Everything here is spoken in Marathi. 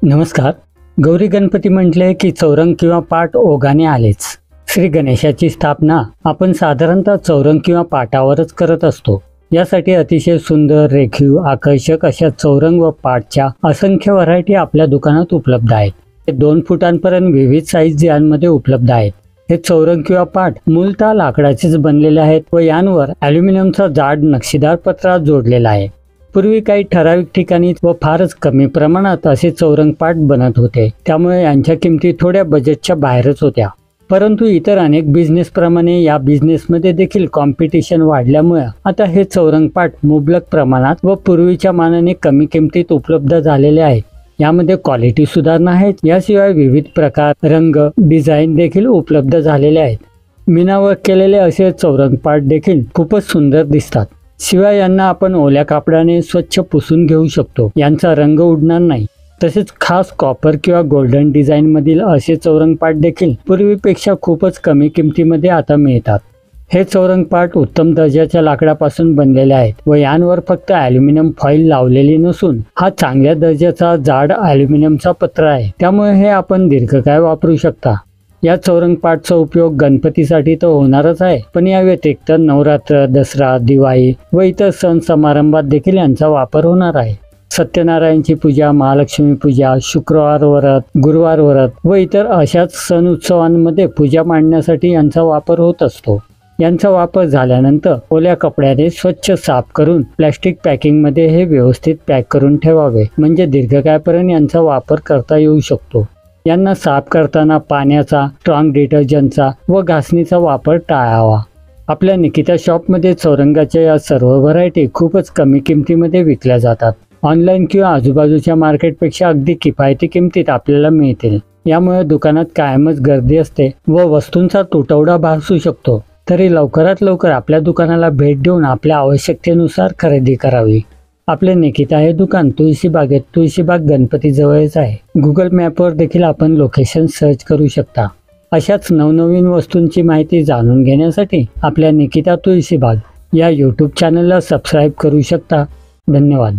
नमस्कार. गौरी गणपती म्हटले की चौरंग किंवा पाट ओघाने आलेच. श्री गणेशाची स्थापना आपण साधारणतः चौरंग किंवा पाटावरच करत असतो. यासाठी अतिशय सुंदर, रेखीव, आकर्षक अशा चौरंग व पाटच्या असंख्य व्हरायटी आपल्या दुकानात उपलब्ध आहेत. हे 2 फुटांपर्यंत विविध साईज यांमध्ये उपलब्ध आहेत. हे चौरंग किंवा पाट मूलतः लाकडाचेच बनलेले आहेत व यांवर ॲल्युमिनियमचा जाड नक्षीदार पत्रा जोडलेला आहे. पूर्वी काही ठराविक ठिकाणी व फारच कमी प्रमाणात असे चौरंग पाट बनत होते, त्यामुळे यांच्या किमती थोड्या बजेटच्या बाहेरच होत्या. परंतु इतर अनेक बिझनेस प्रमाणे या बिझनेसमध्ये देखील कॉम्पिटिशन वाढल्यामुळे आता हे चौरंग पाट मुबलक प्रमाणात व पूर्वीच्या मानाने कमी किमतीत उपलब्ध झालेले आहेत. यामध्ये क्वालिटी सुधारणा आहेत. याशिवाय विविध प्रकार, रंग, डिझाईन देखील उपलब्ध झालेले आहेत. मीनावर्क केलेले असे चौरंग पाट देखील खूपच सुंदर दिसतात. शिवाय यांना आपण ओल्या कापडाने स्वच्छ पुसून घेऊ शकतो. यांचा रंग उडणार नाही. तसेच खास कॉपर किंवा गोल्डन डिझाईन मधील असे चौरंग पाट देखील पूर्वीपेक्षा खूपच कमी किमतीमध्ये आता मिळतात. हे चौरंग पाट उत्तम दर्जाच्या लाकडापासून बनलेले आहेत व यांवर फक्त ॲल्युमिनियम फॉईल लावलेली नसून हा चांगल्या दर्जाचा जाड ॲल्युमिनियमचा पत्रा आहे. त्यामुळे हे आपण दीर्घकाळ वापरू शकता. या चौरंग पाटचा उपयोग गणपतीसाठी तर होणारच आहे, पण या व्यतिरिक्त नवरात्र, दसरा, दिवाळी व इतर सण समारंभात देखील यांचा वापर होणार आहे. सत्यनारायणची पूजा, महालक्ष्मी पूजा, शुक्रवार व्रत, गुरुवार व्रत व इतर अशाच सण उत्सवांमध्ये पूजा मांडण्यासाठी यांचा वापर होत असतो. यांचा वापर झाल्यानंतर ओल्या कपड्याने स्वच्छ साफ करून प्लॅस्टिक पॅकिंगमध्ये हे व्यवस्थित पॅक करून ठेवावे, म्हणजे दीर्घकाळपर्यंत यांचा वापर करता येऊ शकतो. यांना साफ करताना पाण्याचा, स्ट्रॉंग डिटर्जंटचा व घासणीचा वापर टाळावा. आपल्या निकिता शॉपमध्ये चौरंगाच्या या सर्व व्हरायटी खूपच कमी किमतीमध्ये विकल्या जातात. ऑनलाईन किंवा आजूबाजूच्या मार्केटपेक्षा अगदी किफायती किमतीत आपल्याला मिळतील. यामुळे दुकानात कायमच गर्दी असते व वस्तूंचा तुटवडा भासू शकतो. तरी लवकरात लवकर आपल्या दुकानाला भेट देऊन आपल्या आवश्यकतेनुसार खरेदी करावी. आपले निकिता हे दुकान तुळशीबागेत, तुळशीबाग गणपती जवळच आहे. गुगल मॅपवर देखील आपण लोकेशन सर्च करू शकता. अशाच नवनवीन वस्तूंची माहिती जाणून घेण्यासाठी आपल्या निकिता तुळशीबाग या यूट्यूब चॅनलला सबस्क्राईब करू शकता. धन्यवाद.